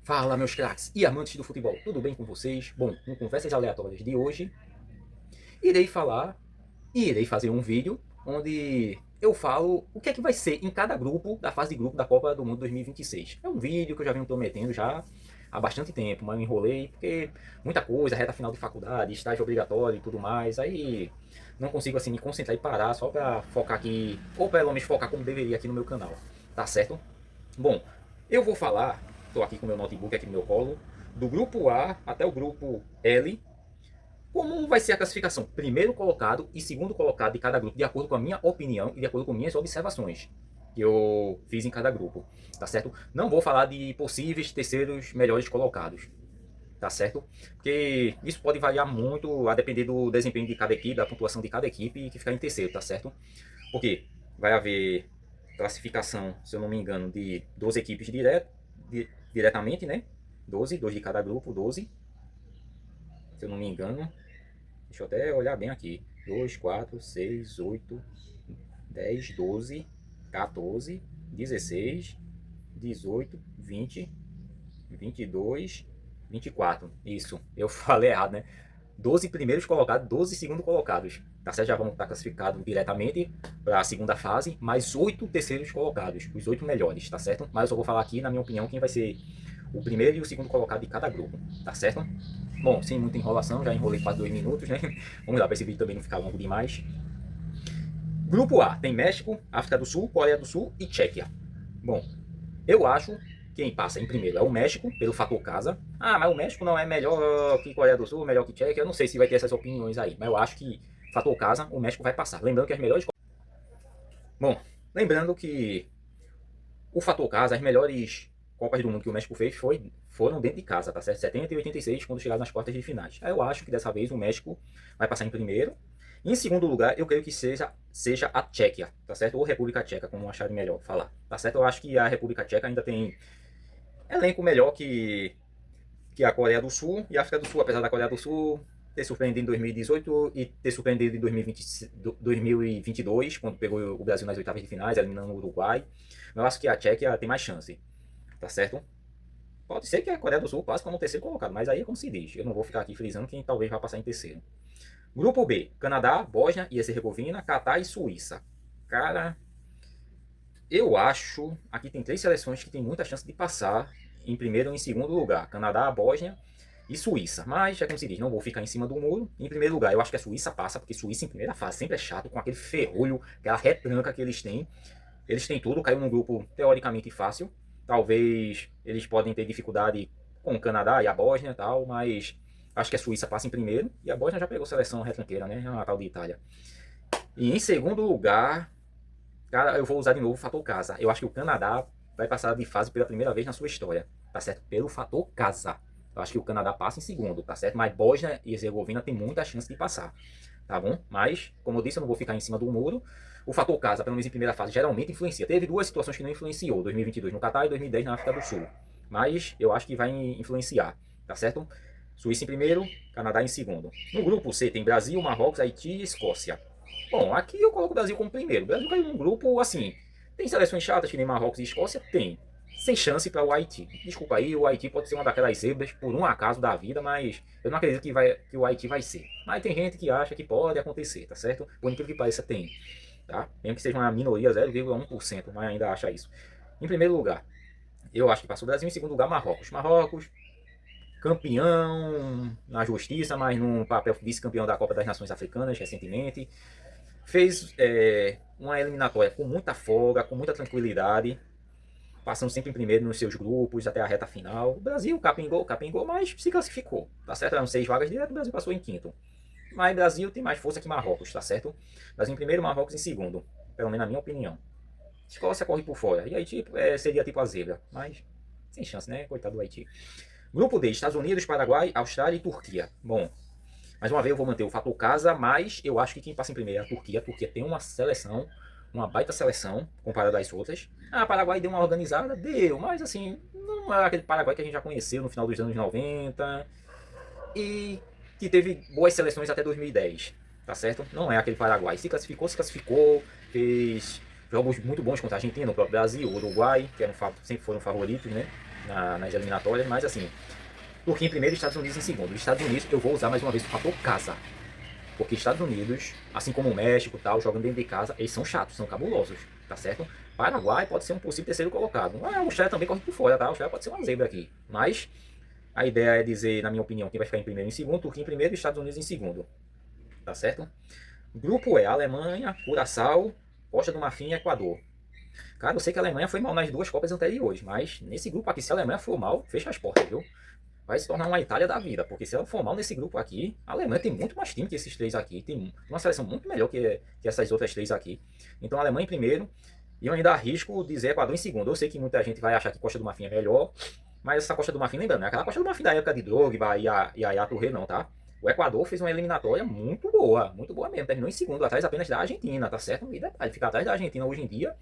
Fala, meus craques e amantes do futebol, tudo bem com vocês? Bom, no Conversas Aleatórias de hoje, irei falar e irei fazer um vídeo onde eu falo o que é que vai ser em cada grupo da fase de grupo da Copa do Mundo 2026. É um vídeo que eu já venho prometendo já há bastante tempo, mas eu enrolei porque muita coisa, reta final de faculdade, estágio obrigatório e tudo mais, aí não consigo assim me concentrar e parar só para focar aqui, ou pelo menos focar como deveria aqui no meu canal, tá certo? Bom, eu vou falar, estou aqui com o meu notebook aqui no meu colo, do grupo A até o grupo L, como vai ser a classificação primeiro colocado e segundo colocado de cada grupo, de acordo com a minha opinião e de acordo com minhas observações que eu fiz em cada grupo, tá certo? Não vou falar de possíveis terceiros melhores colocados, tá certo? Porque isso pode variar muito a depender do desempenho de cada equipe, da pontuação de cada equipe que ficar em terceiro, tá certo? Porque vai haver classificação, se eu não me engano, de 12 equipes diretamente, né? 12, 2 de cada grupo, 12, se eu não me engano. Deixa eu até olhar bem aqui. 2, 4, 6, 8, 10, 12, 14, 16, 18, 20, 22, 24. Isso, eu falei errado, né? 12 primeiros colocados, 12 segundos colocados. Tá certo? Já vão estar classificados diretamente para a segunda fase, mais 8 terceiros colocados, os 8 melhores, tá certo? Mas eu só vou falar aqui, na minha opinião, quem vai ser o primeiro e o segundo colocado de cada grupo, tá certo? Bom, sem muita enrolação, já enrolei quase 2 minutos, né? Vamos lá, para esse vídeo também não ficar longo demais. Grupo A tem México, África do Sul, Coreia do Sul e Tchequia. Bom, eu acho quem passa em primeiro é o México, pelo fator casa. Ah, mas o México não é melhor que Coreia do Sul, melhor que Tchequia. Eu não sei se vai ter essas opiniões aí, mas eu acho que, fator casa, o México vai passar. Lembrando que as melhores. Bom, lembrando que o fator casa, as melhores Copas do Mundo que o México fez foram dentro de casa, tá certo? 70 e 86, quando chegaram nas quartas de finais. Aí eu acho que dessa vez o México vai passar em primeiro. Em segundo lugar, eu creio que seja a Tchequia, tá certo? Ou República Tcheca, como acharem melhor falar, tá certo? Eu acho que a República Tcheca ainda tem elenco melhor que a Coreia do Sul e a África do Sul, apesar da Coreia do Sul ter surpreendido em 2018 e ter surpreendido em 2022, quando pegou o Brasil nas oitavas de finais, eliminando o Uruguai. Eu acho que a Tchequia tem mais chance, tá certo? Pode ser que a Coreia do Sul passe como terceiro colocado, mas aí é como se diz. Eu não vou ficar aqui frisando quem talvez vá passar em terceiro. Grupo B, Canadá, Bósnia e Herzegovina, Catar e Suíça. Cara, eu acho, aqui tem 3 seleções que tem muita chance de passar em primeiro ou em segundo lugar. Canadá, Bósnia e Suíça. Mas, é como se diz, não vou ficar em cima do muro. Em primeiro lugar, eu acho que a Suíça passa, porque Suíça em primeira fase sempre é chato, com aquele ferrolho, aquela retranca que eles têm. Eles têm tudo, caiu num grupo teoricamente fácil. Talvez eles podem ter dificuldade com o Canadá e a Bósnia e tal, mas acho que a Suíça passa em primeiro. E a Bósnia já pegou seleção retranqueira, né? É uma tal de Itália. E em segundo lugar, cara, eu vou usar de novo o fator casa. Eu acho que o Canadá vai passar de fase pela primeira vez na sua história, tá certo? Pelo fator casa. Eu acho que o Canadá passa em segundo, tá certo? Mas Bósnia e Herzegovina tem muita chance de passar, tá bom? Mas, como eu disse, eu não vou ficar em cima do muro. O fator casa, pelo menos em primeira fase, geralmente influencia. Teve 2 situações que não influenciou, 2022 no Catar e 2010 na África do Sul. Mas eu acho que vai influenciar, tá certo? Suíça em primeiro, Canadá em segundo. No grupo C tem Brasil, Marrocos, Haiti e Escócia. Bom, aqui eu coloco o Brasil como primeiro. O Brasil caiu num grupo assim. Tem seleções chatas que nem Marrocos e Escócia? Tem. Sem chance para o Haiti. Desculpa aí, o Haiti pode ser uma daquelas zebras por um acaso da vida, mas eu não acredito que o Haiti vai ser. Mas tem gente que acha que pode acontecer, tá certo? Por incrível que pareça, tem. Tá? Mesmo que seja uma minoria, 0,1%, mas ainda acha isso. Em primeiro lugar, eu acho que passou o Brasil. Em segundo lugar, Marrocos. Marrocos, campeão na justiça, mas num papel vice-campeão da Copa das Nações Africanas recentemente. Fez uma eliminatória com muita folga, com muita tranquilidade, passando sempre em primeiro nos seus grupos até a reta final. O Brasil capengou, mas se classificou, tá certo? Eram 6 vagas direto, o Brasil passou em quinto. Mas o Brasil tem mais força que Marrocos, tá certo? Brasil em primeiro, Marrocos em segundo, pelo menos na minha opinião. Escócia corre por fora, e aí seria tipo a zebra, mas sem chance, né? Coitado do Haiti. Grupo D, Estados Unidos, Paraguai, Austrália e Turquia. Bom, mais uma vez eu vou manter o fator casa, mas eu acho que quem passa em primeiro é a Turquia. A Turquia tem uma seleção, uma baita seleção, comparada às outras. Ah, Paraguai deu uma organizada? Deu, mas assim, não é aquele Paraguai que a gente já conheceu no final dos anos 90 e que teve boas seleções até 2010, tá certo? Não é aquele Paraguai. Se classificou, fez jogos muito bons contra a Argentina, o próprio Brasil, o Uruguai, que sempre foram favoritos, né? nas eliminatórias, mas assim, Turquia em primeiro e Estados Unidos em segundo. Os Estados Unidos eu vou usar mais uma vez o fator casa. Porque Estados Unidos, assim como o México e tal, jogando dentro de casa, eles são chatos, são cabulosos, tá certo? Paraguai pode ser um possível terceiro colocado. A Austrália também corre por fora, tá? A Austrália pode ser uma zebra aqui. Mas a ideia é dizer, na minha opinião, quem vai ficar em primeiro e em segundo, Turquia em primeiro e Estados Unidos em segundo. Tá certo? Grupo E, Alemanha, Curaçao, Costa do Marfim e Equador. Cara, eu sei que a Alemanha foi mal nas duas Copas anteriores, mas nesse grupo aqui, se a Alemanha for mal, fecha as portas, viu? Vai se tornar uma Itália da vida, porque se ela for mal nesse grupo aqui, a Alemanha tem muito mais time que esses três aqui, tem uma seleção muito melhor que essas outras três aqui. Então a Alemanha em primeiro, e eu ainda arrisco dizer Equador em segundo. Eu sei que muita gente vai achar que Costa do Marfim é melhor, mas essa Costa do Marfim, lembrando, não é aquela Costa do Marfim da época de Drogba e a Touré não, tá? O Equador fez uma eliminatória muito boa mesmo, terminou em segundo, atrás apenas da Argentina, tá certo? E detalhe, ficar atrás da Argentina hoje em dia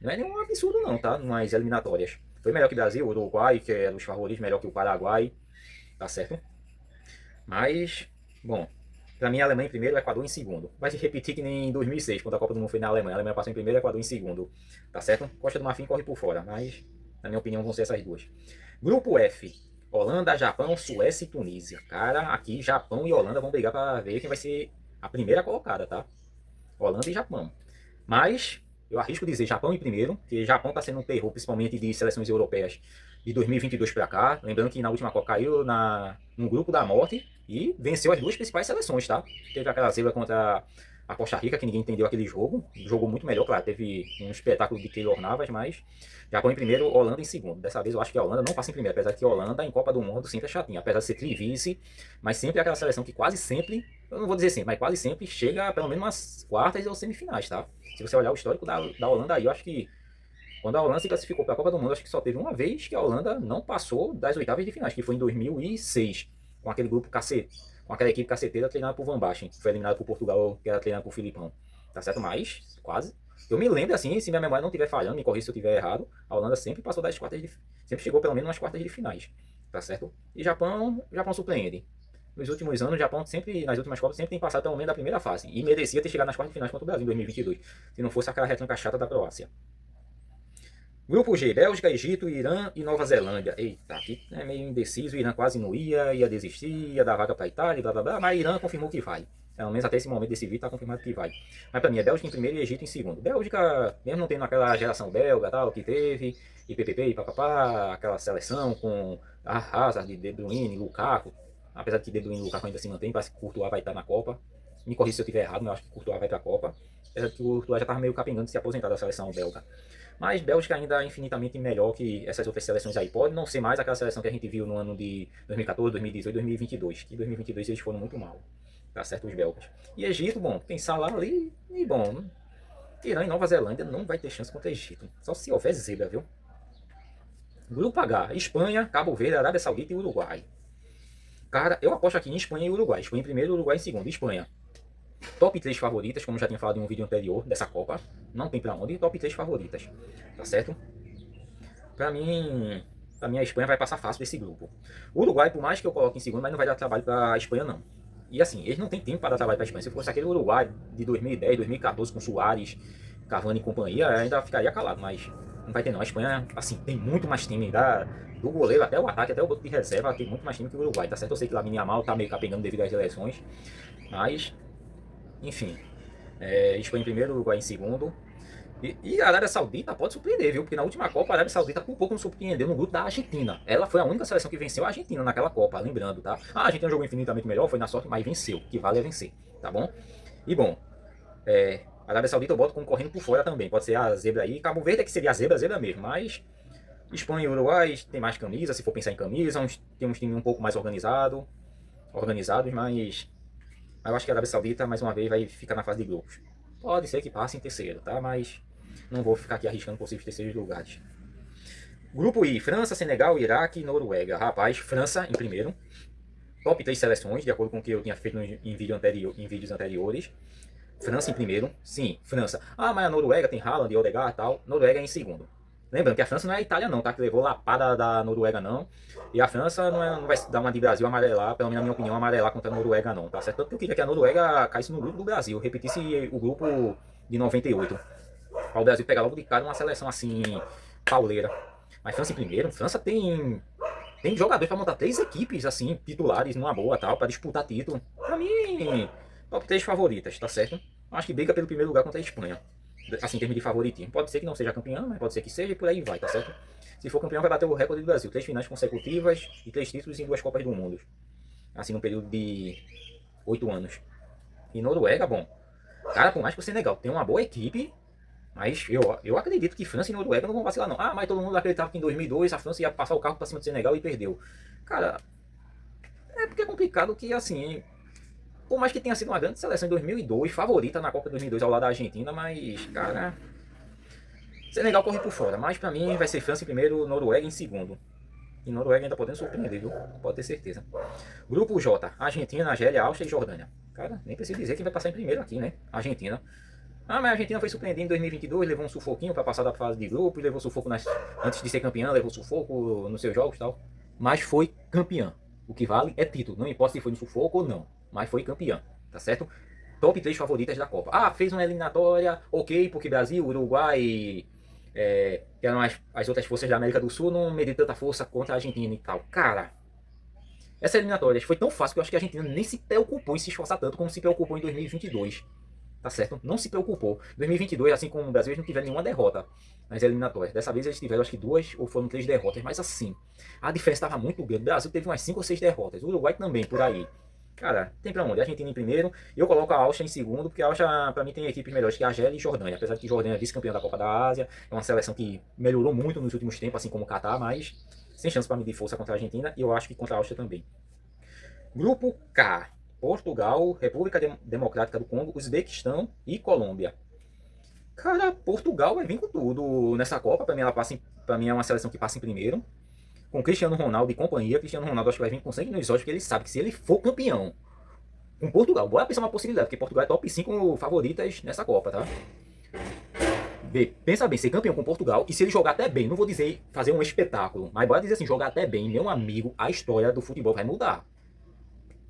não é nenhum absurdo não, tá? Nas eliminatórias. Foi melhor que o Brasil, o Uruguai, que eram os favoritos, melhor que o Paraguai, tá certo? Mas, bom, pra mim a Alemanha em primeiro, o Equador em segundo. Vai se repetir que nem em 2006, quando a Copa do Mundo foi na Alemanha. A Alemanha passou em primeiro e o Equador em segundo, tá certo? Costa do Marfim corre por fora, mas, na minha opinião, vão ser essas duas. Grupo F, Holanda, Japão, Suécia e Tunísia. Cara, aqui Japão e Holanda vão brigar pra ver quem vai ser a primeira colocada, tá? Holanda e Japão. Mas eu arrisco dizer Japão em primeiro, que Japão está sendo um terror, principalmente de seleções europeias de 2022 para cá. Lembrando que na última Copa caiu no grupo da morte e venceu as duas principais seleções, tá? Teve aquela zebra contra a Costa Rica, que ninguém entendeu aquele jogo. Jogou muito melhor, claro. Teve um espetáculo de Keylor Navas, mas Japão em primeiro, Holanda em segundo. Dessa vez eu acho que a Holanda não passa em primeiro, apesar que a Holanda em Copa do Mundo sempre é chatinha, apesar de ser trivice, mas sempre é aquela seleção que quase sempre, eu não vou dizer sempre, mas quase sempre chega pelo menos umas quartas ou semifinais, tá? Se você olhar o histórico da Holanda aí, eu acho que quando a Holanda se classificou para a Copa do Mundo, acho que só teve uma vez que a Holanda não passou das oitavas de finais, que foi em 2006, com aquele grupo cacete, com aquela equipe caceteira treinada por Van Basten, que foi eliminado por Portugal, que era treinado por Filipão. Tá certo? Mas, quase. Eu me lembro assim, se minha memória não estiver falhando, me corrija se eu estiver errado, a Holanda sempre passou das quartas de, sempre chegou pelo menos nas quartas de finais. Tá certo? E Japão surpreende. Nos últimos anos, o Japão sempre, nas últimas Copas, sempre tem passado pelo menos da primeira fase. E merecia ter chegado nas quartas de finais contra o Brasil em 2022, se não fosse aquela retranca chata da Croácia. Grupo G, Bélgica, Egito, Irã e Nova Zelândia. Eita, aqui é meio indeciso, o Irã quase não ia desistir, ia dar vaga para a Itália, blá blá blá, mas Irã confirmou que vai. Pelo menos até esse momento desse vídeo está confirmado que vai. Mas para mim é Bélgica em primeiro e Egito em segundo. Bélgica, mesmo não tendo aquela geração belga tal, que teve, e PPP e papapá, aquela seleção com a Hazard, De Bruyne, Lukaku, apesar de que De Bruyne e Lukaku ainda se mantém, parece que Courtois vai estar na Copa. Me corrija se eu estiver errado, mas eu acho que Courtois vai para a Copa. Apesar de que o Courtois já estava meio capengando de se aposentar da seleção belga. Mas Bélgica ainda é infinitamente melhor que essas outras seleções aí. Pode não ser mais aquela seleção que a gente viu no ano de 2014, 2018, 2022. Que em 2022 eles foram muito mal. Tá certo, os belgas. E Egito, bom, tem Salah ali e bom. Irã e Nova Zelândia não vai ter chance contra Egito. Só se houver zebra, viu? Grupo H, Espanha, Cabo Verde, Arábia Saudita e Uruguai. Cara, eu aposto aqui em Espanha e Uruguai. Espanha em primeiro, Uruguai em segundo. Espanha. Top 3 favoritas, como já tinha falado em um vídeo anterior dessa Copa. Não tem pra onde. Top 3 favoritas. Tá certo? Pra mim, a Espanha vai passar fácil desse grupo. O Uruguai, por mais que eu coloque em segundo, mas não vai dar trabalho pra Espanha, não. E assim, eles não têm tempo para dar trabalho pra Espanha. Se fosse aquele Uruguai de 2010, 2014, com Suárez, Cavani e companhia, ainda ficaria calado. Mas não vai ter não. A Espanha, assim, tem muito mais time. Do goleiro até o ataque, até o banco de reserva, tem muito mais time que o Uruguai. Tá certo? Eu sei que Lamine Yamal tá meio capengando devido às eleições. Mas enfim, Espanha em primeiro, Uruguai em segundo. E a Arábia Saudita pode surpreender, viu? Porque na última Copa a Arábia Saudita por pouco não surpreendeu no grupo da Argentina. Ela foi a única seleção que venceu a Argentina naquela Copa, lembrando, tá? A Argentina jogou infinitamente melhor, foi na sorte, mas venceu. O que vale é vencer, tá bom? E bom, a Arábia Saudita eu boto como correndo por fora também. Pode ser a zebra aí. Cabo Verde é que seria a zebra mesmo, mas Espanha e Uruguai tem mais camisa, se for pensar em camisa, tem uns times um pouco mais organizados, mas eu acho que a Arábia Saudita, mais uma vez, vai ficar na fase de grupos. Pode ser que passe em terceiro, tá? Mas não vou ficar aqui arriscando possíveis terceiros lugares. Grupo I, França, Senegal, Iraque e Noruega. Rapaz, França em primeiro. Top 3 seleções, de acordo com o que eu tinha feito em vídeos anteriores. França em primeiro. Sim, França. Ah, mas a Noruega tem Haaland, Odegaard e tal. Noruega em segundo. Lembrando que a França não é a Itália não, tá? Que levou lapada da Noruega não. E a França não vai dar uma de Brasil amarelar, pelo menos na minha opinião, amarelar contra a Noruega não, tá certo? Tanto que eu queria que a Noruega caísse no grupo do Brasil, repetisse o grupo de 98. Para o Brasil pegar logo de cara uma seleção assim, pauleira. Mas França em primeiro, França tem jogadores para montar 3 equipes, assim, titulares numa boa, tal, para disputar título. Pra mim, top 3 favoritas, tá certo? Acho que briga pelo primeiro lugar contra a Espanha. Assim, em termos de favoritismo. Pode ser que não seja campeão, mas pode ser que seja e por aí vai, tá certo? Se for campeão, vai bater o recorde do Brasil. 3 finais consecutivas e 3 títulos em 2 Copas do Mundo. Assim, num período de 8 anos. E Noruega, bom. Cara, por mais que o Senegal tenha uma boa equipe, mas eu acredito que França e Noruega não vão vacilar, não. Ah, mas todo mundo acreditava que em 2002 a França ia passar o carro pra cima do Senegal e perdeu. Cara, é porque é complicado que, assim, por mais que tenha sido uma grande seleção em 2002, favorita na Copa 2002 ao lado da Argentina, mas, cara, Senegal corre por fora. Mas pra mim vai ser França em primeiro, Noruega em segundo. E Noruega ainda podendo surpreender, viu? Pode ter certeza. Grupo J, Argentina, Argélia, Áustria e Jordânia. Cara, nem preciso dizer quem vai passar em primeiro aqui, né? Argentina. Ah, mas a Argentina foi surpreendida em 2022, levou um sufoquinho para passar da fase de grupo, levou sufoco antes de ser campeã, levou sufoco nos seus jogos e tal. Mas foi campeã. O que vale é título, não importa se foi no sufoco ou não, mas foi campeã, tá certo? Top 3 favoritas da Copa. Ah, fez uma eliminatória, ok, porque Brasil, Uruguai, que eram as outras forças da América do Sul, não mediram tanta força contra a Argentina e tal. Cara, essa eliminatória foi tão fácil que eu acho que a Argentina nem se preocupou em se esforçar tanto como se preocupou em 2022. Tá certo? Não se preocupou. 2022, assim como o Brasil, eles não tiveram nenhuma derrota nas eliminatórias. Dessa vez eles tiveram acho que 2 ou foram 3 derrotas, mas assim, a diferença estava muito grande. O Brasil teve umas 5 ou 6 derrotas. O Uruguai também, por aí. Cara, tem pra onde? A Argentina em primeiro. Eu coloco a Áustria em segundo, porque a Áustria, pra mim, tem equipes melhores que a Argélia e Jordânia. Apesar de que Jordânia é vice-campeã da Copa da Ásia, é uma seleção que melhorou muito nos últimos tempos, assim como o Catar, mas sem chance para medir força contra a Argentina. E eu acho que contra a Áustria também. Grupo K. Portugal, República Democrática do Congo, Uzbequistão e Colômbia. Cara, Portugal vai vir com tudo nessa Copa. Pra mim, pra mim é uma seleção que passa em primeiro. Com Cristiano Ronaldo e companhia. Cristiano Ronaldo acho que vai vir com sangue nos olhos, porque ele sabe que se ele for campeão com Portugal, bora pensar uma possibilidade, porque Portugal é top 5 favoritas nessa Copa, tá? B, pensa bem, ser campeão com Portugal, e se ele jogar até bem, não vou dizer fazer um espetáculo, mas bora dizer assim, jogar até bem, meu amigo, a história do futebol vai mudar.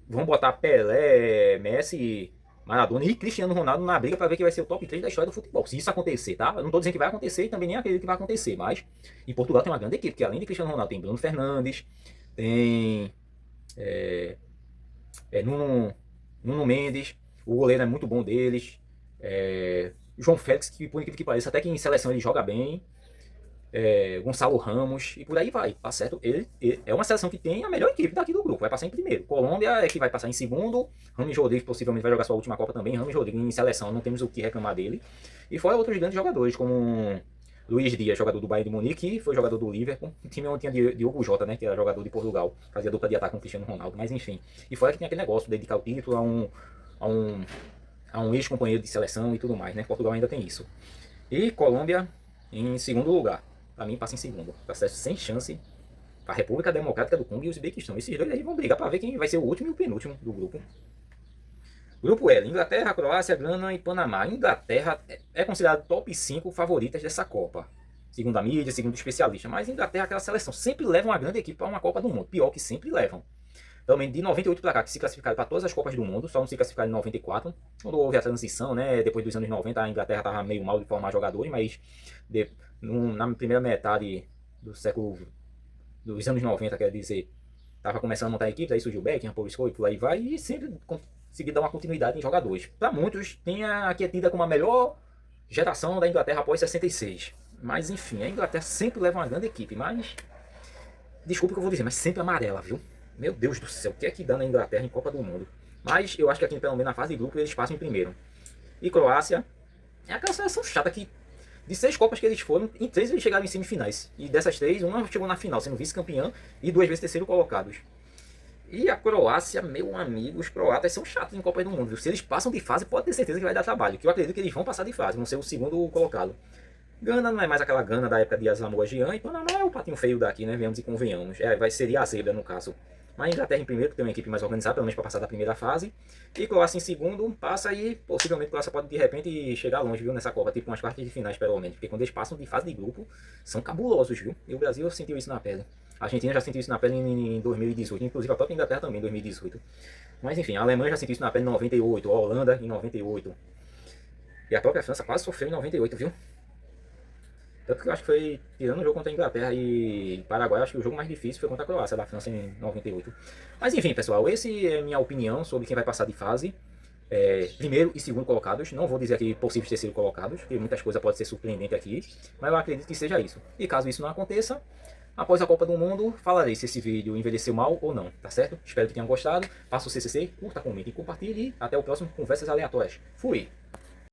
Vamos botar Pelé, Messi, Maradona e Cristiano Ronaldo na briga para ver quem vai ser o top 3 da história do futebol. Se isso acontecer, tá? Eu não tô dizendo que vai acontecer e também nem acredito que vai acontecer, mas em Portugal tem uma grande equipe, que além de Cristiano Ronaldo tem Bruno Fernandes, tem Nuno Mendes, o goleiro é muito bom deles, João Félix, que por incrível que pareça, até que em seleção ele joga bem, Gonçalo Ramos e por aí vai, tá certo? Ele é uma seleção que tem a melhor equipe daqui do grupo, vai passar em primeiro. Colômbia é que vai passar em segundo, Rames Rodrigues possivelmente vai jogar sua última Copa também, Rames Rodrigues em seleção, não temos o que reclamar dele. E fora outros grandes jogadores, como Luiz Dias, jogador do Bayern de Munique, foi jogador do Liverpool, o time onde tinha Diogo Jota, né, que era jogador de Portugal, fazia dupla de ataque com o Cristiano Ronaldo, mas enfim. E fora que tem aquele negócio de dedicar o título a um ex-companheiro de seleção e tudo mais, né? Portugal ainda tem isso. E Colômbia em segundo lugar. Pra mim passa em segundo. Processo sem chance para a República Democrática do Congo e o Uzbequistão. Esses dois aí vão brigar para ver quem vai ser o último e o penúltimo do grupo. Grupo L, Inglaterra, Croácia, Gana e Panamá. Inglaterra é considerado top 5 favoritas dessa Copa. Segundo a mídia, segundo especialista. Mas Inglaterra, aquela seleção, sempre leva uma grande equipe para uma Copa do Mundo. Pior que sempre levam. Também de 98 para cá, que se classificaram para todas as Copas do Mundo, só não se classificaram em 94, quando houve a transição, né? Depois dos anos 90, a Inglaterra estava meio mal de formar jogadores, mas na primeira metade do século, dos anos 90, quer dizer, estava começando a montar equipes, aí surgiu o Beckham, Paul Scholes, por aí vai, e sempre conseguiu dar uma continuidade em jogadores. Para muitos, tem a que é tida como a melhor geração da Inglaterra após 66. Mas enfim, a Inglaterra sempre leva uma grande equipe, mas desculpa o que eu vou dizer, mas sempre amarela, viu? Meu Deus do céu, o que é que dá na Inglaterra em Copa do Mundo? Mas eu acho que aqui, pelo menos na fase de grupo, eles passam em primeiro. E Croácia é aquela seleção chata que, de 6 Copas que eles foram, em 3 eles chegaram em semifinais. E dessas 3, uma chegou na final, sendo vice-campeã, e 2 vezes terceiro colocados. E a Croácia, meu amigo, os croatas são chatos em Copa do Mundo. Viu? Se eles passam de fase, pode ter certeza que vai dar trabalho. Que eu acredito que eles vão passar de fase, vão ser o segundo colocado. Gana não é mais aquela Gana da época de Asamoah Gyan, e Panamá é o patinho feio daqui, né? Venhamos e convenhamos. Seria a zebra no caso. Mas a Inglaterra em primeiro, que tem uma equipe mais organizada, pelo menos para passar da primeira fase. E Croácia em segundo, passa e possivelmente Croácia pode de repente chegar longe, viu, nessa Copa, tipo umas quartas de finais pelo menos. Porque quando eles passam de fase de grupo, são cabulosos, viu? E o Brasil sentiu isso na pele. A Argentina já sentiu isso na pele em 2018, inclusive a própria Inglaterra também em 2018. Mas enfim, a Alemanha já sentiu isso na pele em 98, a Holanda em 98. E a própria França quase sofreu em 98, viu? Tanto que eu acho que foi, tirando o jogo contra a Inglaterra e Paraguai, eu acho que o jogo mais difícil foi contra a Croácia, da França em 98. Mas enfim, pessoal, esse é minha opinião sobre quem vai passar de fase. Primeiro e segundo colocados. Não vou dizer aqui possíveis terceiro colocados, porque muitas coisas podem ser surpreendentes aqui, mas eu acredito que seja isso. E caso isso não aconteça, após a Copa do Mundo, falarei se esse vídeo envelheceu mal ou não, tá certo? Espero que tenham gostado. Faça o CCC, curta, comente e compartilhe. E até o próximo Conversas Aleatórias. Fui!